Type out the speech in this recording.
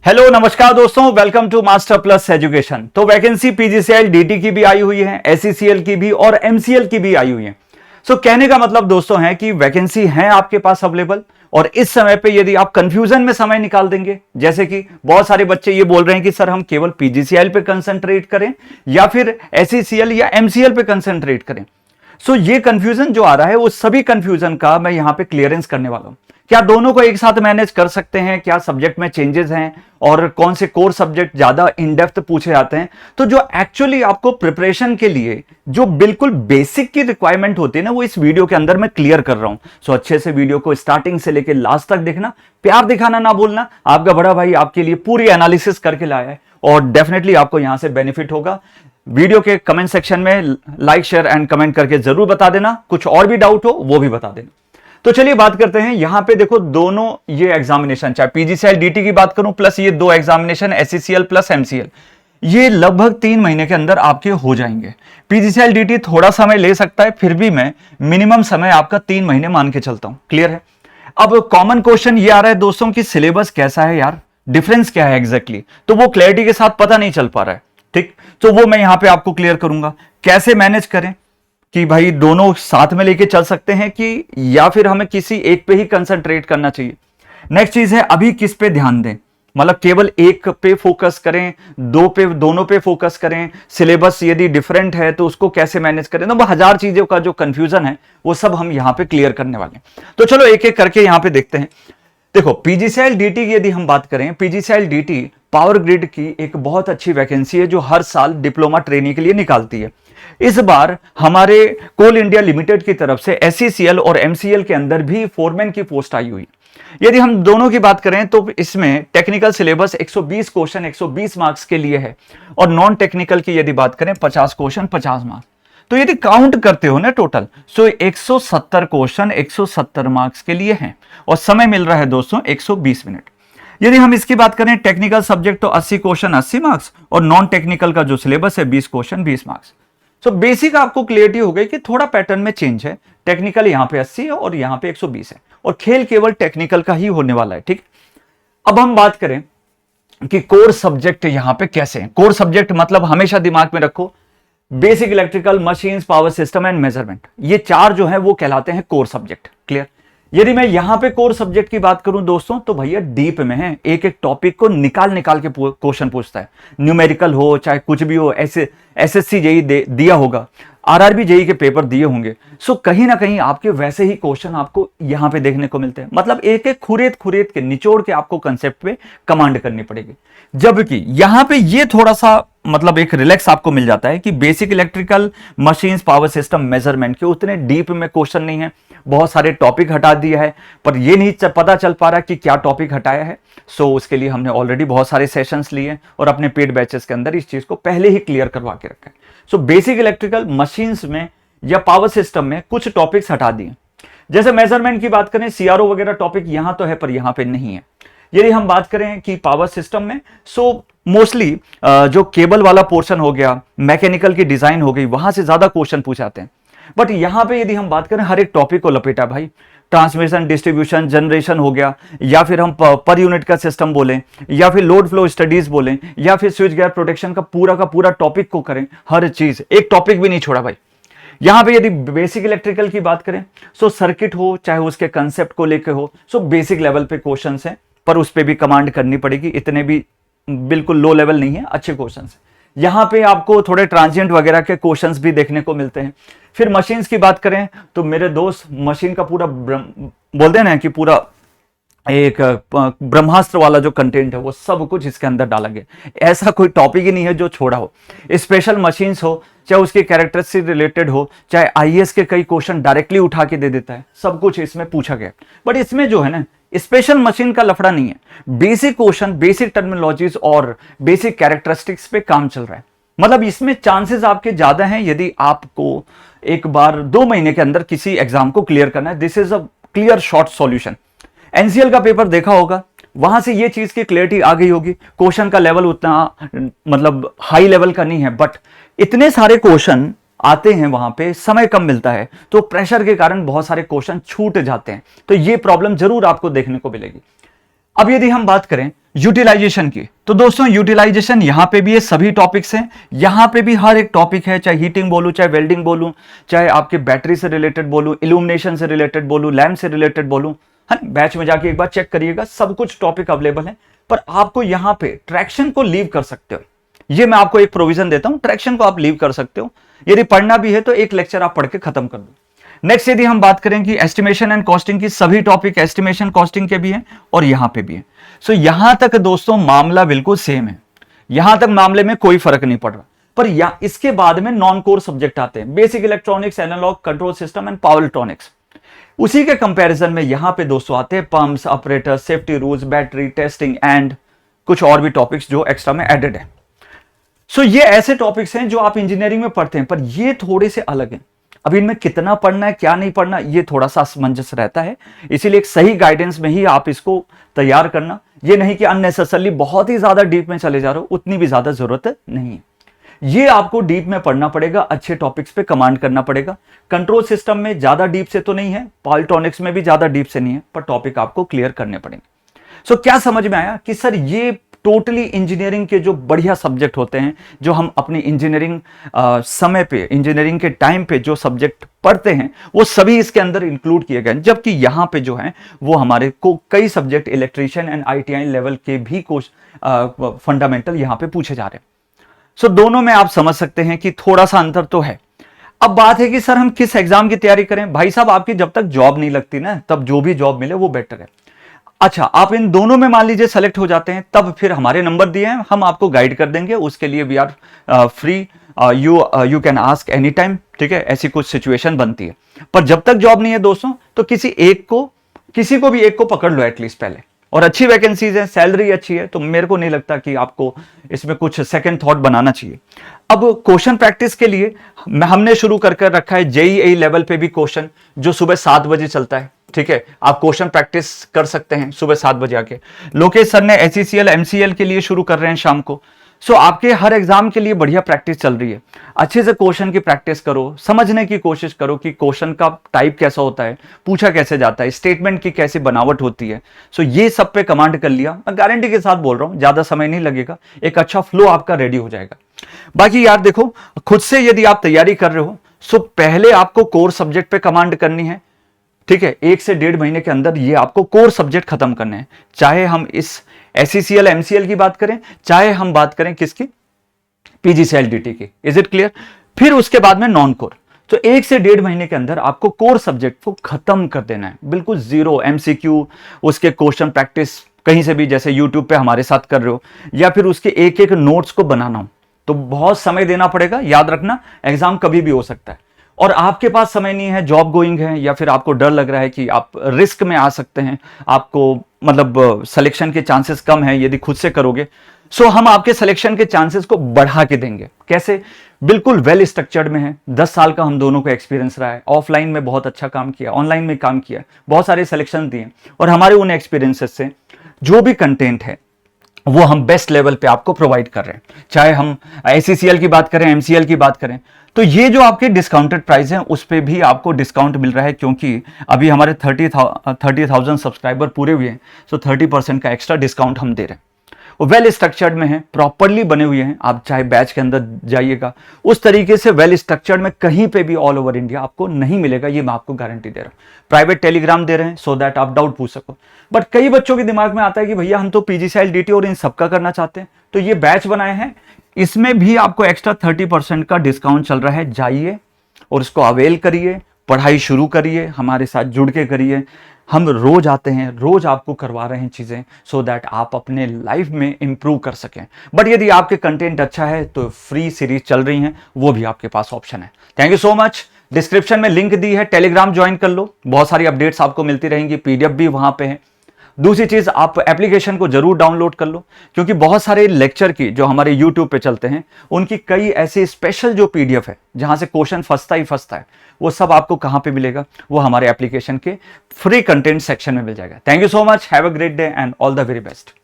Hello नमस्कार दोस्तों, welcome to master plus education. तो वैकेंसी पीजीसीएल डीटी की भी आई हुई है, एसईसीएल की भी और एमसीएल की भी आई हुई है। सो कहने का मतलब दोस्तों है कि वैकेंसी है आपके पास अवेलेबल, और इस समय पे यदि आप कंफ्यूजन में समय निकाल देंगे, जैसे कि बहुत सारे बच्चे ये बोल रहे हैं कि सर हम केवल पीजीसीएल पे कंसंट्रेट करें या फिर एसईसीएल या एमसीएल पे कंसंट्रेट करें। सो ये कंफ्यूजन जो आ रहा है वो सभी कंफ्यूजन का मैं यहां पे क्लियरेंस करने वाला हूं। क्या दोनों को एक साथ मैनेज कर सकते हैं, क्या सब्जेक्ट में चेंजेस हैं और कौन से कोर सब्जेक्ट ज्यादा इन डेप्थ पूछे जाते हैं। तो जो एक्चुअली आपको प्रिपरेशन के लिए जो बिल्कुल बेसिक की रिक्वायरमेंट होती है ना, वो इस वीडियो के अंदर मैं क्लियर कर रहा हूं। सो अच्छे से वीडियो को स्टार्टिंग से लेकर लास्ट तक देखना, प्यार दिखाना ना भूलना। आपका बड़ा भाई आपके लिए पूरी एनालिसिस करके लाया है और डेफिनेटली आपको यहां से बेनिफिट होगा। वीडियो के कमेंट सेक्शन में लाइक शेयर एंड कमेंट करके जरूर बता देना, कुछ और भी डाउट हो वो भी बता देना। तो चलिए बात करते हैं। यहां पे देखो दोनों ये एग्जामिनेशन, चाहे पीजीसीएल डीटी की बात करूं प्लस ये दो एग्जामिनेशन एसईसीएल प्लस एमसीएल, ये लगभग 3 महीने के अंदर आपके हो जाएंगे। पीजीसीएल डीटी थोड़ा समय ले सकता है, फिर भी मैं मिनिमम समय आपका 3 महीने मान के चलता हूं। क्लियर है। अब कॉमन क्वेश्चन ये आ रहा है दोस्तों कि सिलेबस कैसा है यार, डिफरेंस क्या है एग्जैक्टली, तो वो क्लैरिटी के साथ पता नहीं चल पा रहा है। ठीक, तो वो मैं यहां पे आपको क्लियर करूंगा कैसे मैनेज करें कि भाई दोनों साथ में लेके चल सकते हैं कि या फिर हमें किसी एक पे ही कंसंट्रेट करना चाहिए। नेक्स्ट चीज है अभी किस पे ध्यान दें, मतलब केवल एक पे फोकस करें, दो पे, दोनों पे फोकस करें, सिलेबस यदि डिफरेंट है तो उसको कैसे मैनेज करें। तो 1000 चीजों का जो कंफ्यूजन है वो सब हम यहां पे क्लियर करने वाले हैं। तो चलो एक एक करके यहां पे देखते हैं। देखो पीजीसीएल डीटी की यदि हम बात करें, पीजीसीएल डीटी पावर ग्रिड की एक बहुत अच्छी वैकेंसी है जो हर साल डिप्लोमा ट्रेनिंग के लिए निकालती है। इस बार हमारे कोल इंडिया लिमिटेड की तरफ से एसईसीएल और एमसीएल के अंदर भी फोरमैन की पोस्ट आई हुई। यदि हम दोनों की बात करें तो इसमें टेक्निकल सिलेबस 120 क्वेश्चन 120 मार्क्स के लिए है, और नॉन टेक्निकल की यदि बात करें 50 क्वेश्चन 50 मार्क्स। तो यदि काउंट करते हो ना टोटल, सो 170 क्वेश्चन 170 मार्क्स के लिए हैं, और समय मिल रहा है दोस्तों 120 मिनट। यदि हम इसकी बात करें टेक्निकल सब्जेक्ट तो 80 क्वेश्चन 80 मार्क्स, और नॉन टेक्निकल का जो सिलेबस है 20 क्वेश्चन 20 मार्क्स। सो बेसिक आपको क्लियरिटी हो गई कि थोड़ा पैटर्न में चेंज है। टेक्निकल यहां पे 80 है और यहां पे 120 है, और खेल केवल टेक्निकल का ही होने वाला है। ठीक, अब हम बात करें कि कोर सब्जेक्ट यहां पे कैसे हैं। कोर सब्जेक्ट मतलब हमेशा दिमाग में रखो, basic electrical, machines, power system and measurement, ये चार जो है वो कहलाते हैं कोर सब्जेक्ट। क्लियर। यदि मैं यहां पे कोर सब्जेक्ट की बात करूं दोस्तों तो भैया डीप में है, एक एक टॉपिक को निकाल निकाल के क्वेश्चन पूछता है। न्यूमेरिकल हो चाहे कुछ भी हो, ऐसे एसएससी जेई दिया होगा, आरआरबी जेई के पेपर दिए होंगे। सो कहीं ना कहीं आपके वैसे ही क्वेश्चन आपको यहां पे देखने को मिलते हैं। मतलब एक एक खुरेद खुरेद के निचोड़ के आपको कंसेप्ट पे कमांड करनी पड़ेगी। जबकि यहां पे ये थोड़ा सा मतलब एक रिलैक्स आपको मिल जाता है कि basic electrical, machines, power system, measurement के उतने डीप में क्वेश्चन नहीं है। बहुत सारे टॉपिक हटा दिया है, पर ये नहीं पता चल पा रहा कि क्या टॉपिक हटाया है। सो उसके लिए हमने ऑलरेडी बहुत सारे सेशंस लिए और अपने पेड बैचेस के अंदर इस चीज को पहले ही क्लियर करवा के रखा है। सो बेसिक इलेक्ट्रिकल, मशीन्स में या पावर सिस्टम में कुछ टॉपिक्स हटा दिए। जैसे मेजरमेंट की बात करें, सीआरओ वगैरह टॉपिक यहां तो है पर यहां पे नहीं है। यदि हम बात करें कि पावर सिस्टम में, सो मोस्टली जो केबल वाला पोर्शन हो गया, मैकेनिकल की डिजाइन हो गई, वहां से ज्यादा क्वेश्चन पूछाते हैं। बट यहां पे यदि हम बात करें, हर एक टॉपिक को लपेटा भाई। ट्रांसमिशन, डिस्ट्रीब्यूशन, जनरेशन हो गया, या फिर हम पर यूनिट का सिस्टम बोलें, या फिर लोड फ्लो स्टडीज बोलें, या फिर स्विच गियर प्रोटेक्शन का पूरा टॉपिक को करें। हर चीज, एक टॉपिक भी नहीं छोड़ा भाई। यहां पे यदि बेसिक इलेक्ट्रिकल की बात करें, सो सर्किट हो चाहे उसके कंसेप्ट को लेकर हो, सो बेसिक लेवल पे क्वेश्चंस हैं, पर उस पर भी कमांड करनी पड़ेगी। इतने भी बिल्कुल लो लेवल नहीं है, अच्छे क्वेश्चंस हैं। यहां पे आपको थोड़े ट्रांजिएंट वगैरह के क्वेश्चंस भी देखने को मिलते हैं। फिर मशीन्स की बात करें तो मेरे दोस्त, मशीन का पूरा बोलते हैं ना कि पूरा एक ब्रह्मास्त्र वाला जो कंटेंट है वो सब कुछ इसके अंदर डाला गया। ऐसा कोई टॉपिक ही नहीं है जो छोड़ा हो। स्पेशल मशीन्स हो चाहे उसके कैरेक्टरिस्टिक रिलेटेड हो, चाहे आईएएस के कई क्वेश्चन डायरेक्टली उठा के दे देता है, सब कुछ इसमें पूछा गया। बट इसमें जो है ना, स्पेशल मशीन का लफड़ा नहीं है। बेसिक क्वेश्चन, बेसिक टर्मिनोलॉजीज और बेसिक कैरेक्टरिस्टिक्स पे काम चल रहा है। मतलब इसमें चांसेस आपके ज्यादा हैं यदि आपको एक बार 2 महीने के अंदर किसी एग्जाम को क्लियर करना है। This is a clear short solution. NCL का पेपर देखा होगा, वहां से ये चीज की क्लियरिटी आ गई होगी। क्वेश्चन का लेवल उतना मतलब हाई लेवल का नहीं है, बट इतने सारे क्वेश्चन आते हैं, वहां पे समय कम मिलता है, तो प्रेशर के कारण बहुत सारे क्वेश्चन छूट जाते हैं। तो ये प्रॉब्लम जरूर आपको देखने को मिलेगी। अब यदि हम बात करें यूटिलाइजेशन की। तो दोस्तों यूटिलाइजेशन यहां पे भी ये सभी टॉपिक्स हैं, यहां पे भी हर एक टॉपिक है, चाहे हीटिंग बोलूं, चाहे वेल्डिंग बोलूं, चाहे आपके बैटरी से रिलेटेड बोलूं, इल्यूमिनेशन से रिलेटेड बोलूं, लैम्प से रिलेटेड बोलूं, है बैच में जाके एक बार चेक करिएगा, सब कुछ टॉपिक अवेलेबल है। पर आपको यहां पे ट्रैक्शन को लीव कर सकते हो, ये मैं आपको एक प्रोविजन देता हूं, ट्रैक्शन को आप लीव कर सकते हो। यदि पढ़ना भी है तो एक लेक्चर आप पढ़ के खत्म कर दो। नेक्स्ट यदि हम बात करें कि एस्टिमेशन एंड कॉस्टिंग की, सभी टॉपिक एस्टिमेशन कॉस्टिंग के भी हैं और यहां पे भी है। सो यहां तक दोस्तों मामला बिल्कुल सेम है, यहां तक मामले में कोई फर्क नहीं पड़ रहा। पर इसके बाद में नॉन कोर सब्जेक्ट आते हैं, basic electronics, analog, control system and power electronics. उसी के कंपैरिजन में यहां पे दोस्तों आते हैं pumps, operator, safety rules, battery testing and कुछ और भी टॉपिक्स जो एक्स्ट्रा में एडेड है। सो ये ऐसे टॉपिक्स हैं जो आप इंजीनियरिंग में पढ़ते हैं, पर ये थोड़े से अलग हैं। अब इनमें कितना पढ़ना है, क्या नहीं पढ़ना, ये थोड़ा सा असमंजस रहता है। इसीलिए एक सही गाइडेंस में ही आप इसको तैयार करना, ये नहीं कि अननेसेसरली बहुत ही ज्यादा डीप में चले जा रहे हो, उतनी भी ज्यादा जरूरत नहीं है। ये आपको डीप में पढ़ना पड़ेगा, अच्छे टॉपिक्स पे कमांड करना पड़ेगा। कंट्रोल सिस्टम में ज्यादा डीप से तो नहीं है, पावर इलेक्ट्रॉनिक्स में भी ज्यादा डीप से नहीं है, पर टॉपिक आपको क्लियर करने पड़ेंगे। सो क्या समझ में आया कि सर ये टोटली इंजीनियरिंग के जो बढ़िया सब्जेक्ट होते हैं, जो हम अपनी इंजीनियरिंग समय पे, इंजीनियरिंग के टाइम पे जो सब्जेक्ट पढ़ते हैं, वो सभी इसके अंदर इंक्लूड किए गए। जबकि यहां पे जो है वो हमारे को कई subject electrician and ITI level के भी कुछ फंडामेंटल यहां पे पूछे जा रहे हैं। सो दोनों में आप समझ सकते हैं कि थोड़ा सा अंतर तो है। अब बात है कि सर हम किस एग्जाम की तैयारी करें। भाई साहब आपकी जब तक जॉब नहीं लगती ना, तब जो भी जॉब मिले वो बेटर है। अच्छा, आप इन दोनों में मान लीजिए सेलेक्ट हो जाते हैं, तब फिर हमारे नंबर दिए हैं, हम आपको गाइड कर देंगे। उसके लिए we are free, you can ask any time, ठीक है। ऐसी कुछ सिचुएशन बनती है। पर जब तक जॉब नहीं है दोस्तों, तो किसी को भी एक को पकड़ लो एटलीस्ट पहले। और अच्छी वैकेंसीज है, सैलरी अच्छी है, तो मेरे को नहीं लगता कि आपको इसमें कुछ सेकंड थॉट बनाना चाहिए। अब क्वेश्चन प्रैक्टिस के लिए हमने शुरू कर रखा है जेईई लेवल पे भी क्वेश्चन, जो सुबह 7 बजे चलता है, ठीक है। आप क्वेश्चन प्रैक्टिस कर सकते हैं सुबह 7 बजे आके। लोकेश सर ने एचईसीएल, एमसीएल के लिए शुरू कर रहे हैं शाम को। सो आपके हर एग्जाम के लिए बढ़िया प्रैक्टिस चल रही है। अच्छे से क्वेश्चन की प्रैक्टिस करो, समझने की कोशिश करो कि क्वेश्चन का टाइप कैसा होता है, पूछा कैसे जाता है, स्टेटमेंट की कैसी बनावट होती है। सो ये सब पे कमांड कर लिया, मैं गारंटी के साथ बोल रहा हूं, ज्यादा समय नहीं लगेगा, एक अच्छा फ्लो आपका रेडी हो जाएगा। बाकी यार देखो, खुद से यदि आप तैयारी कर रहे हो, सो पहले आपको कोर सब्जेक्ट पे कमांड करनी है, ठीक है। 1 से 1.5 महीने के अंदर ये आपको कोर सब्जेक्ट खत्म करने हैं। चाहे हम इस एसईसीएल, एमसीएल की बात करें, चाहे हम बात करें किसकी, पीजीसीएल, डीटी की। Is it clear? फिर उसके बाद में नॉन कोर। तो 1 से 1.5 महीने के अंदर आपको कोर सब्जेक्ट को खत्म कर देना है, बिल्कुल जीरो। एमसीक्यू, उसके क्वेश्चन प्रैक्टिस कहीं से भी, जैसे यूट्यूब पे हमारे साथ कर रहे हो, या फिर उसके एक एक नोट्स को बनाना हो, तो बहुत समय देना पड़ेगा। याद रखना, एग्जाम कभी भी हो सकता है, और आपके पास समय नहीं है, जॉब गोइंग है, या फिर आपको डर लग रहा है कि आप रिस्क में आ सकते हैं, आपको मतलब सिलेक्शन के चांसेस कम है यदि खुद से करोगे। सो हम आपके सिलेक्शन के चांसेस को बढ़ा के देंगे। कैसे? बिल्कुल वेल स्ट्रक्चर्ड में है। 10 साल का हम दोनों को एक्सपीरियंस रहा है, ऑफलाइन में बहुत अच्छा काम किया, ऑनलाइन में काम किया, बहुत सारे सिलेक्शन दिए, और हमारे उन एक्सपीरियंसेस से जो भी कंटेंट है वो हम बेस्ट लेवल पे आपको प्रोवाइड कर रहे हैं। चाहे हम एचईसीएल की बात करें, एमसीएल की बात करें, तो ये जो आपके डिस्काउंटेड प्राइस हैं उस पे भी आपको डिस्काउंट मिल रहा है, क्योंकि अभी हमारे 30,000 सब्सक्राइबर पूरे हुए हैं। सो 30% का एक्स्ट्रा डिस्काउंट हम दे रहे हैं। वो वेल स्ट्रक्चर्ड में है, प्रॉपरली बने हुए हैं। आप चाहे बैच के अंदर जाइएगा, उस तरीके से वेल स्ट्रक्चर्ड में कहीं पे भी ऑल ओवर इंडिया आपको नहीं मिलेगा, ये मैं आपको गारंटी दे रहा हूं। प्राइवेट टेलीग्राम दे रहे हैं सो दैट आप डाउट पूछ सको। बट कई बच्चों के दिमाग में आता है कि भैया हम तो पीजीसीएल, डीटी और इन सबका करना चाहते हैं, तो ये बैच बनाए हैं, इसमें भी आपको एक्स्ट्रा 30% का डिस्काउंट चल रहा है। जाइए और इसको अवेल करिए, पढ़ाई शुरू करिए, हमारे साथ जुड़ के करिए। हम रोज आते हैं, रोज आपको करवा रहे हैं चीजें, सो दैट आप अपने लाइफ में इंप्रूव कर सकें। बट यदि आपके कंटेंट अच्छा है तो फ्री सीरीज चल रही हैं, वो भी आपके पास ऑप्शन है। Thank you so much. Description में लिंक दी है, टेलीग्राम ज्वाइन कर लो, बहुत सारी अपडेट्स आपको मिलती रहेंगी, पीडीएफ भी वहां पे है। दूसरी चीज, आप एप्लीकेशन को जरूर डाउनलोड कर लो, क्योंकि बहुत सारे लेक्चर की जो हमारे यूट्यूब पे चलते हैं, उनकी कई ऐसे स्पेशल जो पीडीएफ है जहां से क्वेश्चन फंसता ही फंसता है, वो सब आपको कहां पे मिलेगा? वो हमारे एप्लीकेशन के फ्री कंटेंट सेक्शन में मिल जाएगा। Thank you so much, have a great day and all the very best.